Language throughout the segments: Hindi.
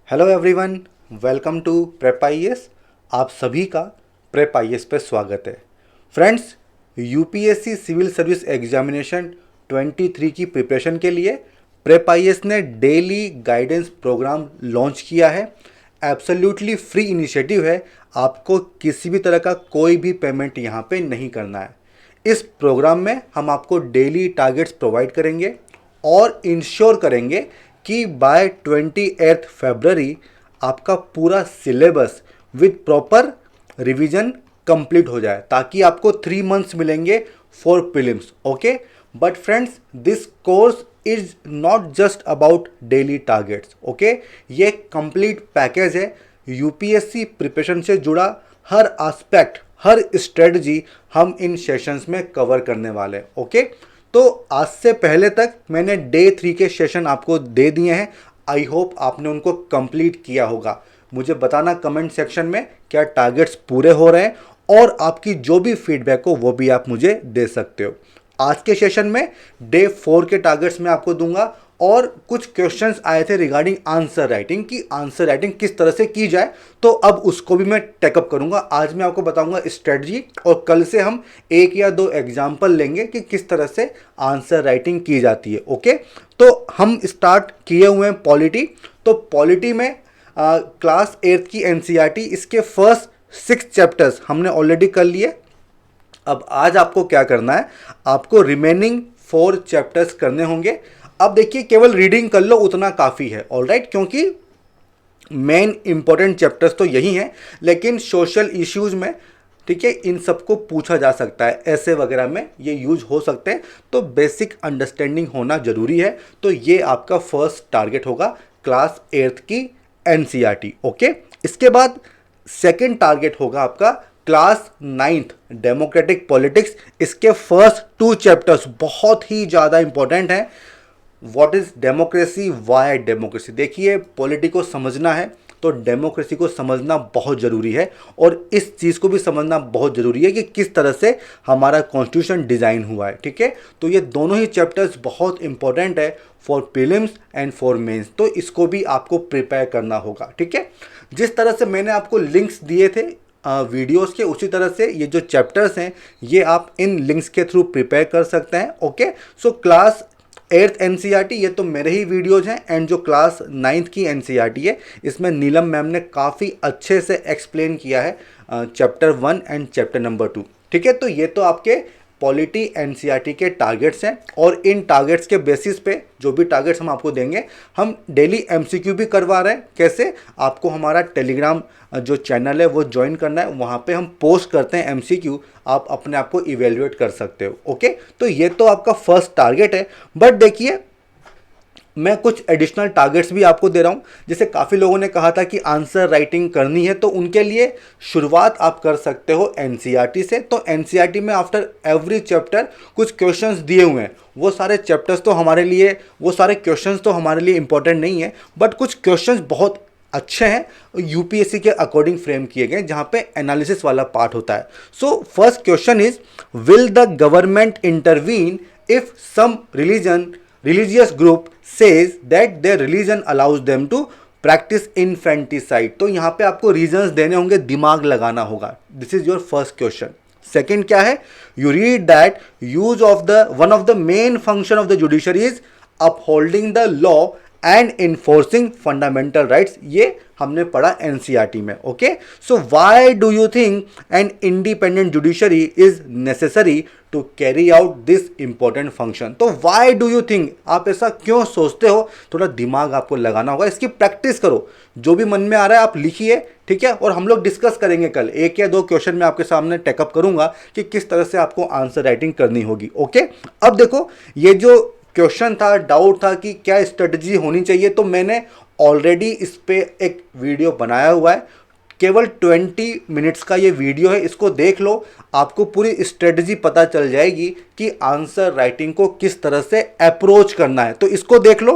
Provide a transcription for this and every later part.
Hello everyone, welcome to prep IAS. आप सभी का प्रेप आईएएस पे स्वागत है। Friends, UPSC civil service examination 23 की प्रिपरेशन के लिए प्रेप आईएएस ने डेली गाइडेंस प्रोग्राम लॉन्च किया है। एब्सोल्युटली फ्री इनिशिएटिव है, आपको किसी भी तरह का कोई भी पेमेंट यहाँ पे नहीं करना है। इस प्रोग्राम में हम आपको डेली टारगेट्स प्रोवाइड करेंगे और इंश्योर करेंगे कि बाय 28 फरवरी आपका पूरा syllabus with proper revision complete हो जाए, ताकि आपको 3 मंथ्स मिलेंगे for prelims. Okay, but friends, this course is not just about daily targets. Okay, ये कंप्लीट पैकेज है। यूपीएससी प्रिपरेशन से जुड़ा हर एस्पेक्ट, हर स्ट्रेटजी हम इन सेशंस में कवर करने वाले हैं। ओके, तो आज से पहले तक मैंने डे 3 के सेशन आपको दे दिए हैं। आई होप आपने उनको कंप्लीट किया होगा। मुझे बताना कमेंट सेक्शन में क्या टारगेट्स पूरे हो रहे हैं, और आपकी जो भी फीडबैक हो वो भी आप मुझे दे सकते हो। आज के सेशन में डे 4 के टारगेट्स मैं आपको दूंगा, और कुछ क्वेश्चंस आए थे रिगार्डिंग आंसर राइटिंग की आंसर राइटिंग किस तरह से की जाए, तो अब उसको भी मैं टेकअप करूंगा। आज मैं आपको बताऊंगा स्ट्रेटजी, और कल से हम 1 या 2 एग्जाम्पल लेंगे कि किस तरह से आंसर राइटिंग की जाती है। ओके, तो हम स्टार्ट किए हुए हैं पॉलिटी। तो पॉलिटी में क्लास 8 की एनसीईआरटी, इसके फर्स्ट 6 चैप्टर्स हमने ऑलरेडी कर लिए। अब आज आपको क्या करना है, आपको रिमेनिंग 4 चैप्टर्स करने होंगे। अब देखिए, केवल रीडिंग कर लो उतना काफ़ी है, ऑलराइट, क्योंकि मेन इंपॉर्टेंट चैप्टर्स तो यही हैं, लेकिन सोशल इश्यूज में, ठीक है, इन सबको पूछा जा सकता है, ऐसे वगैरह में ये यूज हो सकते हैं, तो बेसिक अंडरस्टैंडिंग होना जरूरी है। तो ये आपका फर्स्ट टारगेट होगा क्लास 8 की एनसीईआरटी। ओके, इसके बाद सेकंड टारगेट होगा आपका क्लास 9th डेमोक्रेटिक पॉलिटिक्स। इसके फर्स्ट 2 चैप्टर्स बहुत ही ज़्यादा इंपॉर्टेंट हैं। What is democracy, why democracy. देखिए, पॉलिटी को समझना है तो डेमोक्रेसी को समझना बहुत ज़रूरी है, और इस चीज़ को भी समझना बहुत ज़रूरी है कि किस तरह से हमारा कॉन्स्टिट्यूशन डिज़ाइन हुआ है। ठीक है, तो ये दोनों ही चैप्टर्स बहुत इंपॉर्टेंट है for prelims and for mains, तो इसको भी आपको प्रिपेयर करना होगा। ठीक है, जिस तरह से मैंने आपको लिंक्स दिए थे वीडियोस के, उसी तरह से ये जो चैप्टर्स हैं ये आप इन लिंक्स के थ्रू प्रिपेयर कर सकते हैं। Okay, so class 8th NCERT, ये तो मेरे ही वीडियोज हैं, एंड जो क्लास 9th की एनसीईआरटी है इसमें नीलम मैम ने काफ़ी अच्छे से एक्सप्लेन किया है चैप्टर 1 एंड चैप्टर नंबर 2। ठीक है, तो ये तो आपके पॉलिटी एनसीईआरटी के टारगेट्स हैं, और इन टारगेट्स के बेसिस पे जो भी टारगेट्स हम आपको देंगे, हम डेली एमसीक्यू भी करवा रहे हैं। कैसे, आपको हमारा टेलीग्राम जो चैनल है वो ज्वाइन करना है, वहाँ पे हम पोस्ट करते हैं एमसीक्यू, आप अपने आप को इवेल्युएट कर सकते हो। ओके, तो ये तो आपका फर्स्ट टारगेट है। बट देखिए, मैं कुछ एडिशनल टारगेट्स भी आपको दे रहा हूँ। जैसे काफ़ी लोगों ने कहा था कि आंसर राइटिंग करनी है, तो उनके लिए शुरुआत आप कर सकते हो एनसीईआरटी से। तो एनसीईआरटी में आफ्टर एवरी चैप्टर कुछ क्वेश्चंस दिए हुए हैं। वो सारे चैप्टर्स तो हमारे लिए, वो सारे क्वेश्चंस तो हमारे लिए इंपॉर्टेंट नहीं है, बट कुछ क्वेश्चंस बहुत अच्छे हैं, यूपीएससी के अकॉर्डिंग फ्रेम किए गए, जहाँ पे एनालिसिस वाला पार्ट होता है। So first question is, will the government intervene if some religious group says that their religion allows them to practice infanticide। तो यहाँ पे आपको रीजंस देने होंगे, दिमाग लगाना होगा। This is your first question. Second क्या है, you read that use of the one of the main function of the judiciary is upholding the law and enforcing fundamental rights. ये हमने पढ़ा एनसीईआरटी में। Okay, so why do you think an independent judiciary is necessary to carry out this important function. तो व्हाई डू यू थिंक, आप ऐसा क्यों सोचते हो, थोड़ा दिमाग आपको लगाना होगा, इसकी प्रैक्टिस करो। जो भी मन में आ रहा है आप लिखिए, ठीक है, और हम लोग डिस्कस करेंगे कल। 1 या 2 क्वेश्चन मैं आपके सामने टेकअप करूंगा कि किस तरह से आपको आंसर राइटिंग करनी होगी। ओके, अब देखो, ये जो क्वेश्चन था, डाउट था कि क्या स्ट्रेटजी होनी चाहिए, तो मैंने ऑलरेडी इस पे एक वीडियो बनाया हुआ है। केवल 20 मिनट्स का ये वीडियो है, इसको देख लो, आपको पूरी स्ट्रेटजी पता चल जाएगी कि आंसर राइटिंग को किस तरह से अप्रोच करना है। तो इसको देख लो,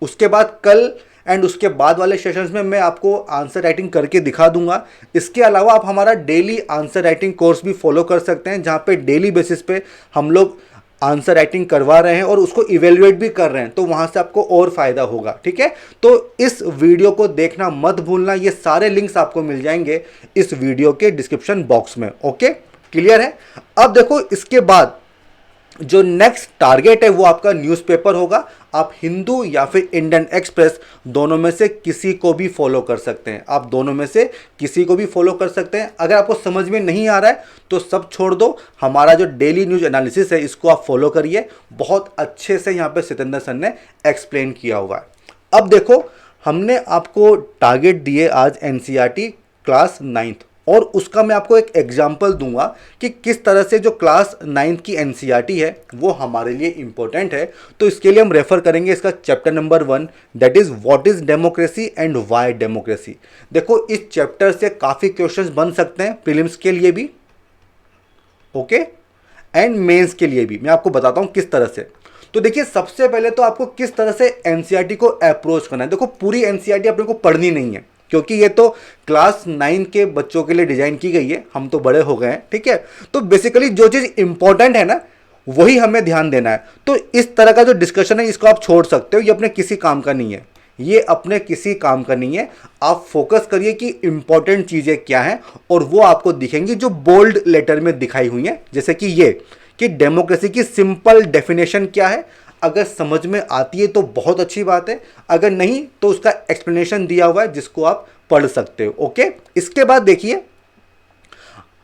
उसके बाद कल एंड उसके बाद वाले सेशंस में मैं आपको आंसर राइटिंग करके दिखा दूंगा। इसके अलावा आप हमारा डेली आंसर राइटिंग कोर्स भी फॉलो कर सकते हैं, जहाँ पे डेली बेसिस पे हम लोग आंसर राइटिंग करवा रहे हैं और उसको इवेल्युएट भी कर रहे हैं, तो वहां से आपको और फायदा होगा। ठीक है, तो इस वीडियो को देखना मत भूलना, ये सारे लिंक्स आपको मिल जाएंगे इस वीडियो के डिस्क्रिप्शन बॉक्स में। ओके, क्लियर है। अब देखो इसके बाद जो नेक्स्ट टारगेट है वो आपका न्यूज़पेपर होगा। आप हिंदू या फिर इंडियन एक्सप्रेस दोनों में से किसी को भी फॉलो कर सकते हैं, आप दोनों में से किसी को भी फॉलो कर सकते हैं। अगर आपको समझ में नहीं आ रहा है तो सब छोड़ दो, हमारा जो डेली न्यूज एनालिसिस है इसको आप फॉलो करिए, बहुत अच्छे से यहाँ पे सितंदर सर ने एक्सप्लेन किया हुआ है। अब देखो हमने आपको टारगेट दिए आज एनसीईआरटी क्लास 9th, और उसका मैं आपको एक एग्जाम्पल दूंगा कि किस तरह से जो क्लास 9th की एनसीईआरटी है वो हमारे लिए इंपॉर्टेंट है। तो इसके लिए हम रेफर करेंगे इसका chapter number 1, that is what is democracy and why democracy. देखो इस चैप्टर से काफ़ी क्वेश्चंस बन सकते हैं प्रीलिम्स के लिए भी, ओके, एंड मेंस के लिए भी। मैं आपको बताता हूँ किस तरह से। तो देखिए सबसे पहले तो आपको किस तरह से एनसीईआरटी को अप्रोच करना है। देखो पूरी एनसीईआरटी अपने को पढ़नी नहीं है, क्योंकि ये तो क्लास 9 के बच्चों के लिए डिजाइन की गई है, हम तो बड़े हो गए हैं। ठीक है, तो बेसिकली जो चीज़ इंपॉर्टेंट है ना वही हमें ध्यान देना है। तो इस तरह का जो डिस्कशन है इसको आप छोड़ सकते हो, ये अपने किसी काम का नहीं है, ये अपने किसी काम का नहीं है। आप फोकस करिए कि इंपॉर्टेंट चीज़ें क्या हैं, और वो आपको दिखेंगी जो बोल्ड लेटर में दिखाई हुई हैं। जैसे कि ये कि डेमोक्रेसी की सिंपल डेफिनेशन क्या है, अगर समझ में आती है तो बहुत अच्छी बात है, अगर नहीं तो उसका एक्सप्लेनेशन दिया हुआ है जिसको आप पढ़ सकते हो। ओके, इसके बाद देखिए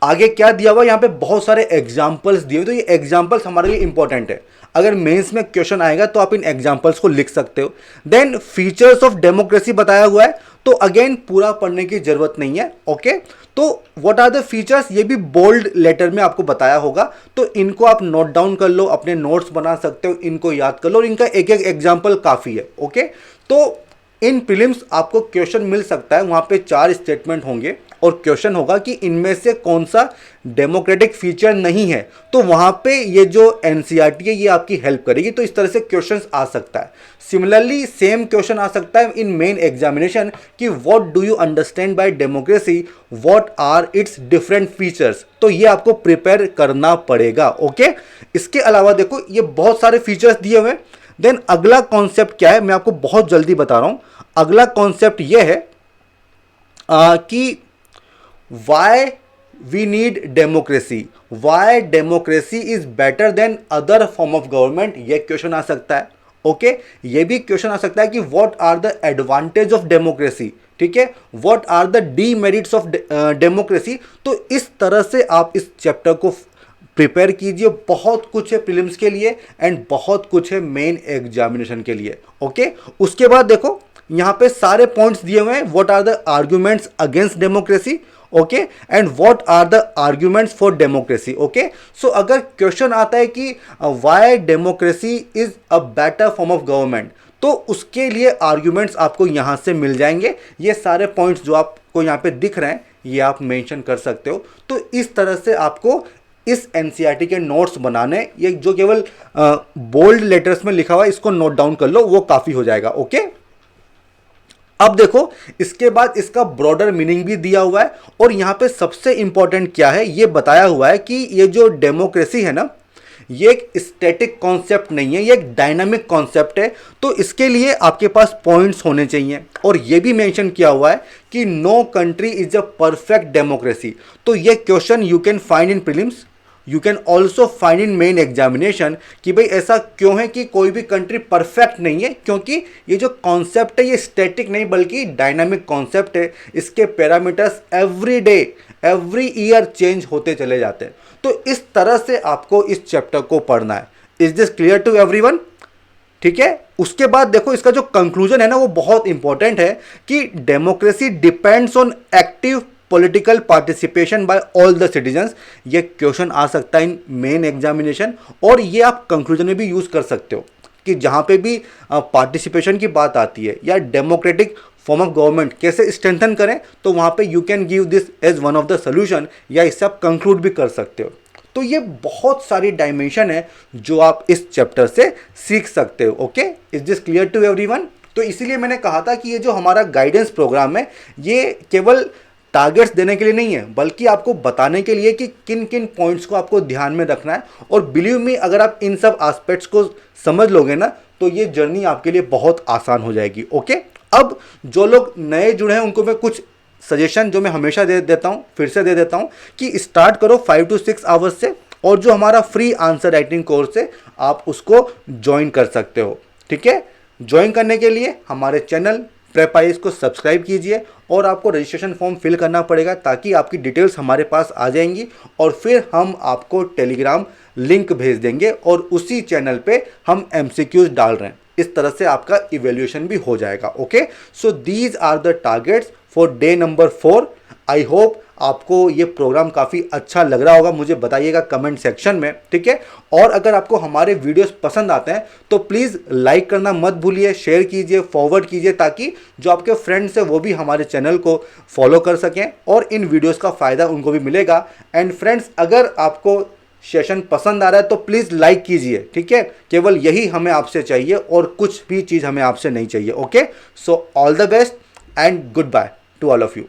आगे क्या दिया हुआ है, यहाँ पे बहुत सारे एग्जाम्पल्स दिए हुए। तो ये एग्जाम्पल्स हमारे लिए इंपॉर्टेंट है, अगर मेंस में क्वेश्चन आएगा तो आप इन एग्जाम्पल्स को लिख सकते हो। देन फीचर्स ऑफ डेमोक्रेसी बताया हुआ है, तो अगेन पूरा पढ़ने की जरूरत नहीं है। ओके, तो व्हाट आर द फीचर्स ये भी बोल्ड लेटर में आपको बताया होगा, तो इनको आप नोट डाउन कर लो, अपने नोट्स बना सकते हो, इनको याद कर लो, और इनका एक एक एग्जाम्पल काफ़ी है। ओके, तो इन प्रीलिम्स आपको क्वेश्चन मिल सकता है, वहां पे 4 स्टेटमेंट होंगे और क्वेश्चन होगा कि इनमें से कौन सा डेमोक्रेटिक फीचर नहीं है, तो वहां पे ये जो एनसीईआरटी है ये आपकी हेल्प करेगी। तो इस तरह से क्वेश्चंस आ सकता है। सिमिलरली सेम क्वेश्चन आ सकता है इन मेन एग्जामिनेशन कि what do you understand by democracy, what are its different features, तो ये आपको प्रिपेयर करना पड़ेगा। ओके, इसके अलावा देखो ये बहुत सारे फीचर्स दिए हुए हैं। देन अगला कॉन्सेप्ट क्या है मैं आपको बहुत जल्दी बता रहा हूं। अगला कॉन्सेप्ट यह है कि why we need democracy, why democracy is better than other form of government, यह क्वेश्चन आ सकता है। ओके, यह भी क्वेश्चन आ सकता है कि what are the advantage of democracy, ठीक है, what are the demerits of democracy. तो इस तरह से आप इस चैप्टर को प्रिपेयर कीजिए। बहुत कुछ है प्रीलिम्स के लिए एंड बहुत कुछ है मेन एग्जामिनेशन के लिए। ओके, उसके बाद देखो यहाँ पे सारे पॉइंट्स दिए हुए हैं, what are the arguments against democracy, okay, and what are the arguments for democracy. Okay, so अगर क्वेश्चन आता है कि why democracy is a better form of government, तो उसके लिए आर्ग्यूमेंट्स आपको यहाँ से मिल जाएंगे। ये सारे पॉइंट्स जो आपको यहाँ पे दिख रहे हैं ये आप मेंशन कर सकते हो। तो इस तरह से आपको इस एनसीईआरटी के नोट्स बनाने, ये जो केवल बोल्ड लेटर्स में लिखा हुआ है इसको नोट डाउन कर लो, वो काफ़ी हो जाएगा। ओके, अब देखो इसके बाद इसका ब्रॉडर मीनिंग भी दिया हुआ है, और यहाँ पे सबसे इंपॉर्टेंट क्या है ये बताया हुआ है कि ये जो डेमोक्रेसी है ना ये एक स्टैटिक कॉन्सेप्ट नहीं है, ये एक डायनामिक कॉन्सेप्ट है। तो इसके लिए आपके पास पॉइंट्स होने चाहिए, और ये भी मेंशन किया हुआ है कि no country is a perfect democracy. तो ये question you can find in prelims, you can also find in main examination कि भाई ऐसा क्यों है कि कोई भी कंट्री परफेक्ट नहीं है, क्योंकि ये जो कॉन्सेप्ट है ये स्टैटिक नहीं बल्कि डायनामिक कॉन्सेप्ट है। इसके parameters every day every year change होते चले जाते हैं। तो इस तरह से आपको इस चैप्टर को पढ़ना है। Is this clear to everyone? ठीक है, उसके बाद देखो इसका जो कंक्लूजन है ना वो बहुत इंपॉर्टेंट है कि democracy depends on active political participation by all the citizens. ये क्वेश्चन आ सकता है इन मेन एग्जामिनेशन, और ये आप कंक्लूजन में भी यूज कर सकते हो कि जहां पे भी पार्टिसिपेशन की बात आती है या डेमोक्रेटिक फॉर्म ऑफ गवर्नमेंट कैसे स्ट्रेंथन करें, तो वहां पे you can give this as one of the solution, या इससे आप कंक्लूड भी कर सकते हो। तो ये बहुत सारी डायमेंशन है जो आप इस चैप्टर से सीख सकते हो। Okay, is this clear to everyone? तो इसीलिए मैंने कहा था कि ये जो हमारा गाइडेंस प्रोग्राम है ये केवल टारगेट्स देने के लिए नहीं है, बल्कि आपको बताने के लिए कि किन किन पॉइंट्स को आपको ध्यान में रखना है। और बिलीव मी, अगर आप इन सब एस्पेक्ट्स को समझ लोगे ना तो ये जर्नी आपके लिए बहुत आसान हो जाएगी। ओके, अब जो लोग नए जुड़े हैं उनको मैं कुछ सजेशन जो मैं हमेशा दे देता हूँ, फिर से दे देता हूँ कि स्टार्ट करो 5 to 6 आवर्स से, और जो हमारा फ्री आंसर राइटिंग कोर्स है आप उसको ज्वाइन कर सकते हो। ठीक है, ज्वाइन करने के लिए हमारे चैनल प्रेपाइस को सब्सक्राइब कीजिए और आपको रजिस्ट्रेशन फॉर्म फिल करना पड़ेगा ताकि आपकी डिटेल्स हमारे पास आ जाएंगी और फिर हम आपको टेलीग्राम लिंक भेज देंगे और उसी चैनल पे हम एमसीक्यूज डाल रहे हैं। इस तरह से आपका इवैल्यूएशन भी हो जाएगा। Okay, so these are the targets for day number 4। I hope आपको ये प्रोग्राम काफ़ी अच्छा लग रहा होगा, मुझे बताइएगा कमेंट सेक्शन में। ठीक है, और अगर आपको हमारे वीडियोस पसंद आते हैं तो प्लीज़ लाइक करना मत भूलिए, शेयर कीजिए, फॉरवर्ड कीजिए, ताकि जो आपके फ्रेंड्स हैं वो भी हमारे चैनल को फॉलो कर सकें और इन वीडियोस का फ़ायदा उनको भी मिलेगा। एंड फ्रेंड्स, अगर आपको सेशन पसंद आ रहा है तो प्लीज़ लाइक कीजिए। ठीक है, केवल यही हमें आपसे चाहिए और कुछ भी चीज़ हमें आपसे नहीं चाहिए। Okay, so all the best and good by two all of you.